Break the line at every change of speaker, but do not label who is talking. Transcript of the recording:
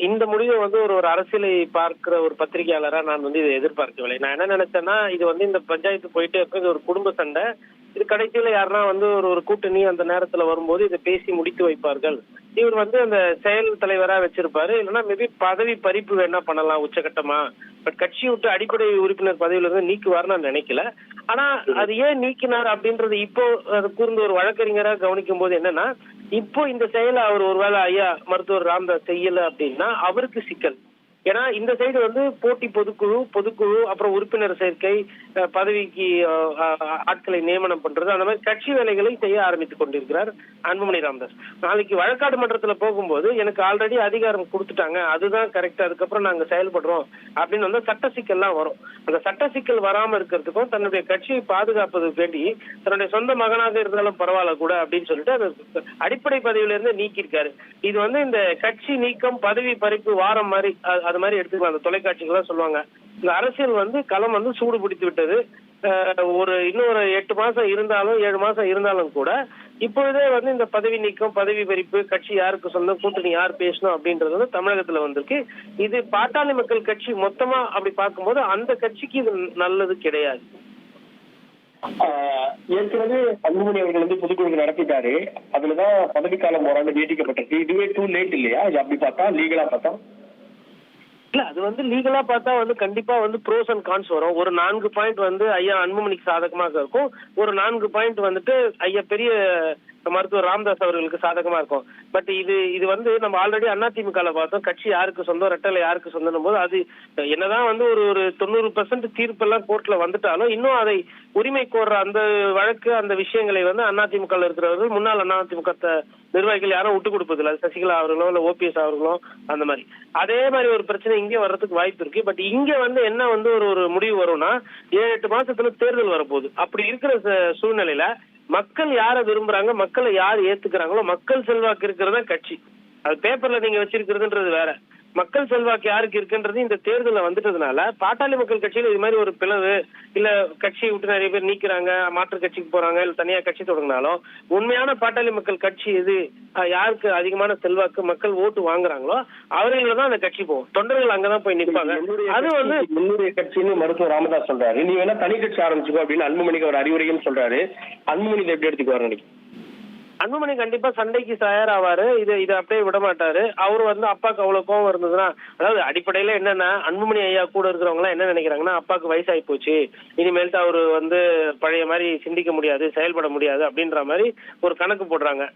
இந்த முடிவை வந்து ஒரு ஒரு அரசியலை பார்க்கிற ஒரு பத்திரிகையாளரா நான் வந்து இதை எதிர்பார்க்கவில்லை. நான் என்ன நினைச்சேன்னா, இது வந்து இந்த பஞ்சாயத்து போயிட்டே இருக்கும். இது ஒரு குடும்ப சண்டை. இது கடைசியில யாருன்னா வந்து ஒரு ஒரு கூட்டணி அந்த நேரத்துல வரும்போது இதை பேசி முடித்து வைப்பார்கள். இவர் வந்து அந்த செயல் தலைவரா வச்சிருப்பாரு. இல்லைன்னா மேபி பதவி பறிப்பு வேணா பண்ணலாம் உச்சகட்டமா. பட் கட்சி விட்டு அடிப்படை உறுப்பினர் பதவியில இருந்து நீக்குவார்னு நான் நினைக்கல. ஆனா அது ஏன் நீக்கினார் அப்படின்றது இப்போ அது கூர்ந்து ஒரு வழக்கறிஞரா கவனிக்கும் போது என்னன்னா, இப்போ இந்த செயலை அவர் ஒருவேளை ஐயா மருத்துவர் ராமதாஸ் செய்யல அப்படின்னா அவருக்கு சிக்கல். ஏன்னா இந்த சைடு வந்து போட்டி பொதுக்குழு அப்புறம் உறுப்பினர் சேர்க்கை, பதவிக்கு ஆட்களை நியமனம் பண்றது, அந்த மாதிரி கட்சி வேலைகளை செய்ய ஆரம்பித்துக் கொண்டிருக்கிறார் அன்புமணி ராமதாஸ். நாளைக்கு வழக்காடு மன்றத்துல போகும்போது எனக்கு ஆல்ரெடி அதிகாரம் கொடுத்துட்டாங்க, அதுதான் கரெக்ட், அதுக்கப்புறம் நாங்க செயல்படுறோம் அப்படின்னு வந்து சட்ட சிக்கல்லாம் வரும். அந்த சட்ட சிக்கல் வராம இருக்கிறதுக்கும் தன்னுடைய கட்சியை பாதுகாப்பதுக்கு வேண்டி தன்னுடைய சொந்த மகனாக இருந்தாலும் பரவாயில்ல கூட அப்படின்னு சொல்லிட்டு அது அடிப்படை பதவியில இருந்து நீக்கியிருக்காரு. இது வந்து இந்த கட்சி நீக்கம் பதவி பறிப்பு வாரம் மாதிரி அது மாதிரி எடுத்துக்கலாம். அந்த தொலைக்காட்சிகள் சொல்லுவாங்க, இந்த அரசியல் வந்து களம் வந்து சூடு பிடித்து விட்டது. இன்னொரு 8 மாசம் இருந்தாலும் 7 மாசம் இருந்தாலும் கூட இப்பொழுதே வந்து இந்த பதவி நீக்கம் பதவி பறிப்பு கட்சி யாருக்கு சொந்தம் கூட்டணி யார் பேசணும் அப்படின்றது வந்து தமிழகத்துல வந்திருக்கு. இது பாட்டாளி மக்கள் கட்சி மொத்தமா அப்படி பார்க்கும்போது அந்த கட்சிக்கு இது நல்லது கிடையாது.
ஏற்கனவே அன்புமணி அவர்கள் வந்து பொதுக்குழு நடத்திட்டாரு. அதுலதான் பதவிக்காலம் ஓராண்டு நீட்டிக்கப்பட்டிருக்கு. இதுவே டூ லேட் இல்லையா? இது அப்படி பார்த்தா லீகலா பார்த்தா
இல்ல, அது வந்து லீகலா பார்த்தா வந்து கண்டிப்பா வந்து ப்ரோஸ் அண்ட் கான்ஸ் வரும். ஒரு 4 பாயிண்ட் வந்து ஐயா அன்புமணிக்கு சாதகமாக இருக்கும். ஒரு 4 பாயிண்ட் வந்துட்டு ஐயா பெரிய மருத்துவர் ராமதாஸ் அவர்களுக்கு சாதகமா இருக்கும். பட் இது வந்து நம்ம ஆல்ரெடி அதிமுகல பார்த்தோம். கட்சி யாருக்கு சொந்தம், ரெட்டலை யாருக்கு சொந்தம் போது அது என்னதான் வந்து ஒரு 90% தீர்ப்பெல்லாம் கோர்ட்ல வந்துட்டாலும் இன்னும் அதை உரிமை கோர்ற அந்த வழக்கு அந்த விஷயங்களை வந்து அதிமுகல இருக்கிறவர்கள் முன்னாள் அதிமுக நிர்வாகிகள் யாரும் விட்டு கொடுப்பதில்லை. சசிகலா அவர்களோ இல்ல ஓபிஎஸ் அவர்களோ அந்த மாதிரி அதே மாதிரி ஒரு பிரச்சனை இங்கே வர்றதுக்கு வாய்ப்பு இருக்கு. பட் இங்க வந்து என்ன வந்து ஒரு முடிவு வரும்னா 7-8 மாசத்துல தேர்தல் வரப்போகுது. அப்படி இருக்கிற சூழ்நிலையில மக்கள் யாரை விரும்புறாங்க, மக்களை யார் ஏத்துக்கிறாங்களோ மக்கள் செல்வாக்கு இருக்கிறதா கட்சி. அது பேப்பர்ல நீங்க வச்சிருக்கிறதுன்றது வேற. மக்கள் செல்வாக்கு யாருக்கு இருக்குன்றது இந்த தேர்தலில் வந்துட்டதுனால பாட்டாளி மக்கள் கட்சியில இது மாதிரி ஒரு பிளவு இல்ல கட்சியை விட்டு நிறைய பேர் நீக்கிறாங்க, மாற்று கட்சிக்கு போறாங்க, இல்ல தனியா கட்சி தொடங்கினாலும் உண்மையான பாட்டாளி மக்கள் கட்சி எது, யாருக்கு அதிகமான செல்வாக்கு மக்கள் ஓட்டு வாங்குறாங்களோ அவர்கள தான் அந்த கட்சி போகும். தொண்டர்கள் அங்கதான் போய் நிற்பாங்க. அது வந்து
என்னுடைய கட்சின்னு மருத்துவர் ராமதாஸ் சொல்றாரு. நீ வேணா தனி கட்சி ஆரம்பிச்சுக்கோ அப்படின்னு அன்புமணிக்கு ஒரு அறிவுரையும் சொல்றாரு. அன்புமணி இதை எப்படி எடுத்துக்குவாரு நினைக்கிறேன்?
அன்புமணி கண்டிப்பா சண்டைக்கு தயாராவாரு. இதை அப்படியே விட மாட்டாரு. அவரு வந்து அப்பாக்கு அவ்வளவு கோவம் இருந்ததுன்னா, அதாவது அடிப்படையில என்னன்னா அன்புமணி ஐயா கூட இருக்கிறவங்க எல்லாம் என்ன நினைக்கிறாங்கன்னா, அப்பாக்கு வயசாகி போச்சு, இனிமேல்ட்டு அவரு வந்து பழைய மாதிரி சிந்திக்க முடியாது, செயல்பட முடியாது அப்படின்ற மாதிரி ஒரு கணக்கு போடுறாங்க.